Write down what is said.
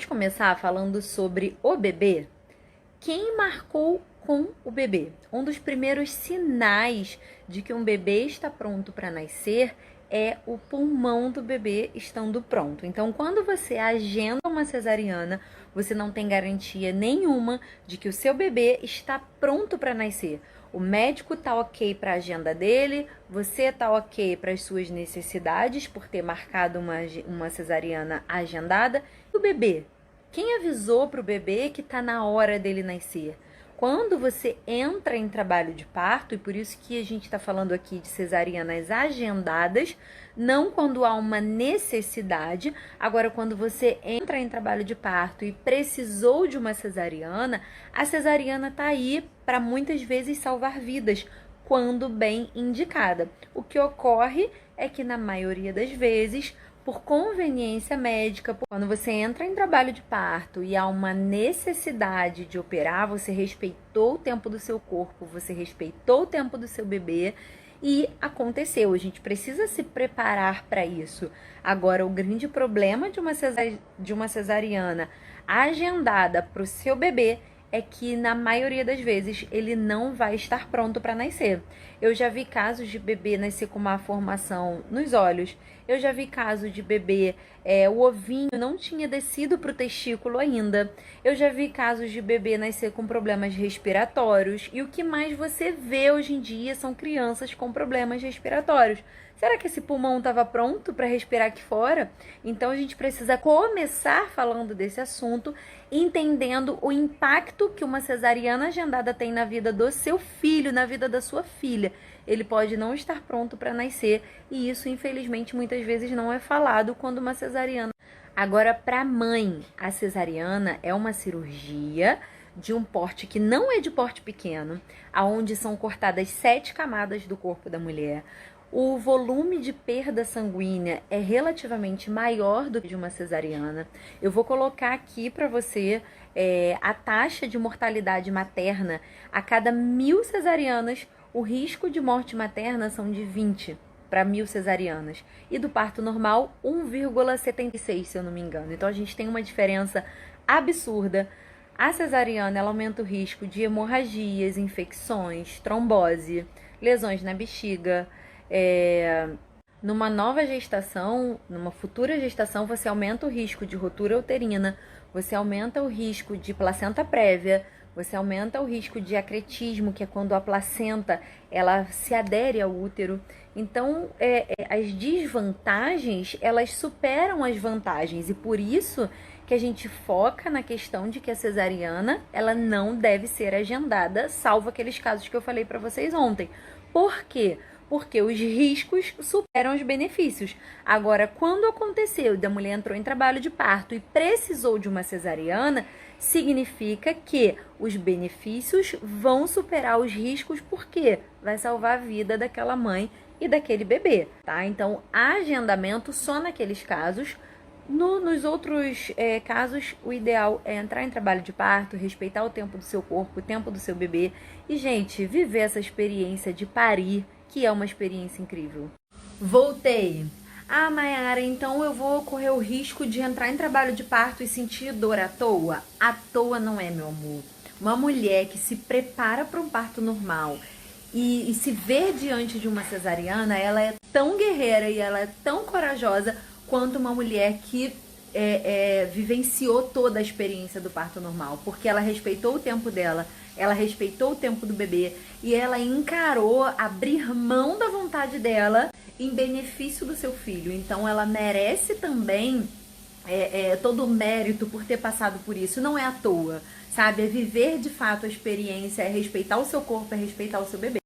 começar falando sobre o bebê. Quem marcou com o bebê? Um dos primeiros sinais de que um bebê está pronto para nascer é o pulmão do bebê estando pronto. Então, quando você agenda uma cesariana, você não tem garantia nenhuma de que o seu bebê está pronto para nascer. O médico tá ok para a agenda dele, você tá ok para as suas necessidades por ter marcado uma cesariana agendada. E o bebê? Quem avisou para o bebê que tá na hora dele nascer? Quando você entra em trabalho de parto, e por isso que a gente está falando aqui de cesarianas agendadas, não quando há uma necessidade. Agora, quando você entra em trabalho de parto e precisou de uma cesariana, a cesariana está aí para muitas vezes salvar vidas, quando bem indicada. O que ocorre é que, na maioria das vezes, por conveniência médica, quando você entra em trabalho de parto e há uma necessidade de operar, você respeitou o tempo do seu corpo, você respeitou o tempo do seu bebê e aconteceu. A gente precisa se preparar para isso. Agora, o grande problema de uma cesariana agendada para o seu bebê é que, na maioria das vezes, ele não vai estar pronto para nascer. Eu já vi casos de bebê nascer com uma formação nos olhos. Eu já vi casos de bebê, o ovinho não tinha descido para o testículo ainda. Eu já vi casos de bebê nascer com problemas respiratórios. E o que mais você vê hoje em dia são crianças com problemas respiratórios. Será que esse pulmão estava pronto para respirar aqui fora? Então a gente precisa começar falando desse assunto, entendendo o impacto que uma cesariana agendada tem na vida do seu filho, na vida da sua filha. Ele pode não estar pronto para nascer e isso, infelizmente, muitas vezes não é falado quando uma cesariana. Agora, para a mãe, a cesariana é uma cirurgia de um porte que não é de porte pequeno, aonde são cortadas 7 camadas do corpo da mulher. O volume de perda sanguínea é relativamente maior do que de uma cesariana. Eu vou colocar aqui para você a taxa de mortalidade materna. A cada 1.000 cesarianas, o risco de morte materna são de 20 para 1.000 cesarianas. E do parto normal, 1,76, se eu não me engano. Então, a gente tem uma diferença absurda. A cesariana, ela aumenta o risco de hemorragias, infecções, trombose, lesões na bexiga. Numa nova gestação, numa futura gestação, você aumenta o risco de rotura uterina, você aumenta o risco de placenta prévia, você aumenta o risco de acretismo, que é quando a placenta ela se adere ao útero. Então, as desvantagens, elas superam as vantagens, e por isso que a gente foca na questão de que a cesariana, ela não deve ser agendada, salvo aqueles casos que eu falei para vocês ontem. Por quê? Porque os riscos superam os benefícios. Agora, quando aconteceu e a mulher entrou em trabalho de parto e precisou de uma cesariana, significa que os benefícios vão superar os riscos, porque vai salvar a vida daquela mãe e daquele bebê, tá? Então, agendamento só naqueles casos. Nos outros casos, o ideal é entrar em trabalho de parto, respeitar o tempo do seu corpo, o tempo do seu bebê e, gente, viver essa experiência de parir, que é uma experiência incrível. Voltei! Ah, Mayara, então eu vou correr o risco de entrar em trabalho de parto e sentir dor à toa? À toa não é, meu amor. Uma mulher que se prepara para um parto normal e se vê diante de uma cesariana, ela é tão guerreira e ela é tão corajosa quanto uma mulher que vivenciou toda a experiência do parto normal, porque ela respeitou o tempo dela, ela respeitou o tempo do bebê e ela encarou abrir mão da vontade dela em benefício do seu filho. Então ela merece também todo o mérito por ter passado por isso. Não é à toa, sabe? É viver de fato a experiência, é respeitar o seu corpo, é respeitar o seu bebê.